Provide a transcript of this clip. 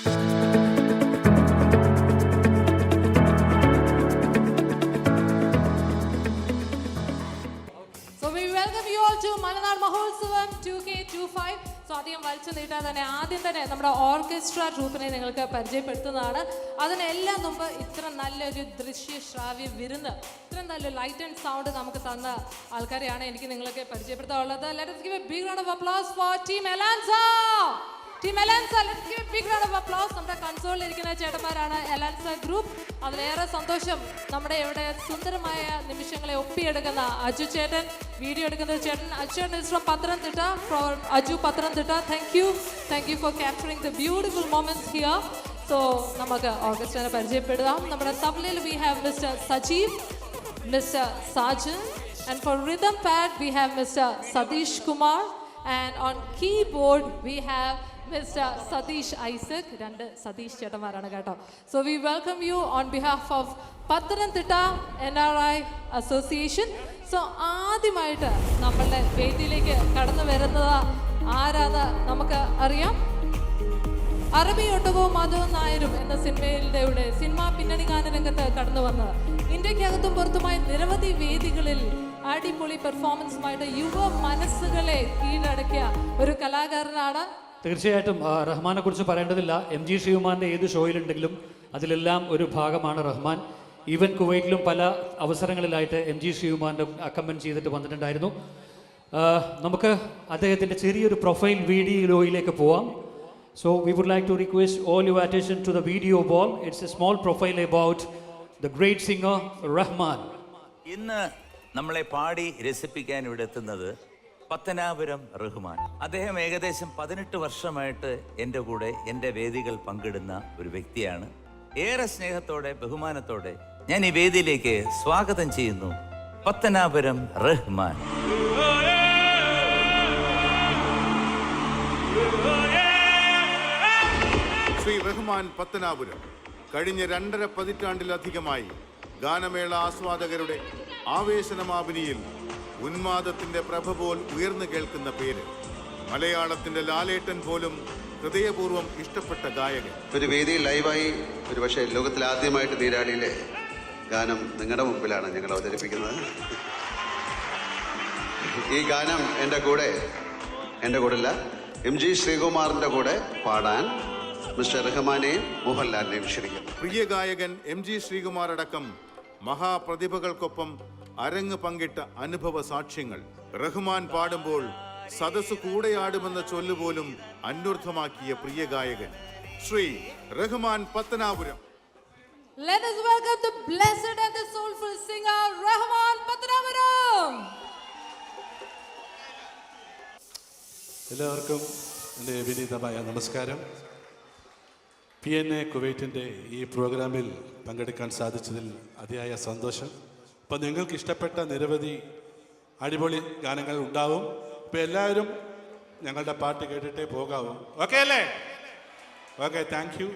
So we welcome you all to Malanar Mahotsavam 2K25. So ആദ്യം വലിച്ചു നീട്ടാൻ തന്നെ ആദ്യം തന്നെ നമ്മുടെ ഓർക്കസ്ട്ര ട്രൂപ്പിനെ നിങ്ങൾക്ക് പരിചയപ്പെടുത്തുന്നതാണ്. അതിനെല്ലാം മുമ്പ് ഇത്ര നല്ലൊരു ദൃശ്യ ശ്രാവ്യ വിരുന്ന്, ഇത്ര നല്ലൊരു ലൈറ്റ് ആൻഡ് സൗണ്ട് നമുക്ക് തന്ന ആൾക്കാരെയാണ് എനിക്ക് നിങ്ങൾക്ക് പരിചയപ്പെടുത്താനുള്ളത്. Let us give a big round of applause for Team Elanza. Team Elanza, let's give a big round of applause. നമ്മുടെ കൺസോളിൽ ഇരിക്കുന്ന ചേട്ടന്മാരാണ് എലാൻസ ഗ്രൂപ്പ്. അതിലേറെ സന്തോഷം നമ്മുടെ ഇവിടെ സുന്ദരമായ നിമിഷങ്ങളെ ഒപ്പിയെടുക്കുന്ന അജു ചേട്ടൻ, വീഡിയോ എടുക്കുന്ന ചേട്ടൻ. അജു ചേട്ടൻ is from Pathanamthitta, from Aju Pathanamthitta. Thank you for capturing the beautiful moments here. So നമുക്ക് ഓർക്കസ്ട്രയെ പരിചയപ്പെടാം. നമ്മുടെ തബലയിൽ we have Mr. Sajeev, Mr. Sajan, and for rhythm pad we have Mr. Satish Kumar, and on keyboard we have Mr. Satish Isaac. രണ്ട് സതീഷ് ചേട്ടന്മാരാണ് കേട്ടോ. So we welcome you on behalf of Pathanamthitta NRI Association. So ആദ്യമായിട്ട് നമ്മളുടെ വേദിയിലേക്ക് കടന്നു വരുന്നത് ആരാന്ന് നമുക്ക് അറിയാം. അറബി ഒട്ടകവും മാധവൻ നായരും എന്ന സിനിമാ പിന്നണി ഗാനരംഗത്ത് കടന്നു വന്നത്, ഇന്ത്യക്കകത്തും പുറത്തുമായി നിരവധി വേദികളിൽ അടിപൊളി പെർഫോമൻസുമായിട്ട് യുവ മനസ്സുകളെ കീഴടക്കിയ ഒരു കലാകാരനാണ്. തീർച്ചയായിട്ടും റഹ്മാനെ കുറിച്ച് പറയേണ്ടതില്ല. MG ശ്രീകുമാറിൻ്റെ ഏത് ഷോയിലുണ്ടെങ്കിലും അതിലെല്ലാം ഒരു ഭാഗമാണ് റഹ്മാൻ. ഈവൻ കുവൈറ്റിലും പല അവസരങ്ങളിലായിട്ട് MG ശ്രീകുമാറിൻ്റെ അക്കമ്പൻ ചെയ്തിട്ട് വന്നിട്ടുണ്ടായിരുന്നു. നമുക്ക് അദ്ദേഹത്തിൻ്റെ ചെറിയൊരു പ്രൊഫൈൽ വീഡിയോയിലേക്ക് പോവാം. So we would like to request all your attention to the video ball. It's a small profile about the great singer Rahman. ഇന്ന് നമ്മളെ പാടി രസിപ്പിക്കാൻ ഇവിടെ എത്തുന്നത് പത്തനാപുരം റഹ്മാൻ. അദ്ദേഹം ഏകദേശം 18 വർഷമായിട്ട് എൻ്റെ കൂടെ എൻ്റെ വേദികൾ പങ്കിടുന്ന ഒരു വ്യക്തിയാണ്. ഏറെ സ്നേഹത്തോടെ ബഹുമാനത്തോടെ ഞാൻ ഈ വേദിയിലേക്ക് സ്വാഗതം ചെയ്യുന്നു പത്തനാപുരം റഹ്മാൻ. ശ്രീ റഹ്മാൻ പത്തനാപുരം കഴിഞ്ഞ 2.5 പതിറ്റാണ്ടിലധികമായി ഗാനമേള ആസ്വാദകരുടെ ആവേശനമാപിനിയിൽ ഉന്മാദത്തിന്റെ പ്രഭ പോൽ ഉയർന്നു കേൾക്കുന്ന പേര്. മലയാളത്തിന്റെ ലാലേട്ടൻ പോലും ഹൃദയപൂർവ്വം ഇഷ്ടപ്പെട്ട ഗായകൻ. ഒരു വേദിയിൽ ലൈവായി ഒരു പക്ഷേ ലോകത്തിൽ ആദ്യമായിട്ട് നീരാളിയിലെ ഗാനം നിങ്ങളുടെ മുമ്പിലാണ് ഞങ്ങൾ അവതരിപ്പിക്കുന്നത്. ഈ ഗാനം എൻ്റെ കൂടെ അല്ല, MG ശ്രീകുമാറിൻ്റെ കൂടെ പാടാൻ മിസ്റ്റർ റഹ്മാനെയും മോഹൻലാലിനെയും ക്ഷണിക്കും. പ്രിയ ഗായകൻ MG ശ്രീകുമാർ അടക്കം മഹാപ്രതിഭകൾക്കൊപ്പം അരങ്ങ് പങ്കിട്ട അനുഭവ സാക്ഷ്യങ്ങൾ. റഹ്മാൻ പാടുമ്പോൾ സദസ് കൂടെയാടുമെന്ന ചൊല്ലുപോലും അന്വർത്ഥമാക്കിയ പ്രിയ ഗായകൻ Shri Rahman Pathanapuram. Let us welcome the blessed and the soulful singer Rahman Patanapuram. എല്ലാവർക്കും എൻ്റെ വിനീതമായ നമസ്കാരം. PNA കുവൈറ്റിൻ്റെ ഈ പ്രോഗ്രാമിൽ പങ്കെടുക്കാൻ സാധിച്ചതിൽ അതിയായ സന്തോഷം. അപ്പോൾ നിങ്ങൾക്ക് ഇഷ്ടപ്പെട്ട നിരവധി അടിപൊളി ഗാനങ്ങൾ ഉണ്ടാവും. അപ്പോൾ എല്ലാവരും ഞങ്ങളുടെ പാട്ട് കേട്ടിട്ടേ പോകാവൂ. ഓക്കെ അല്ലേ? Okay, thank you.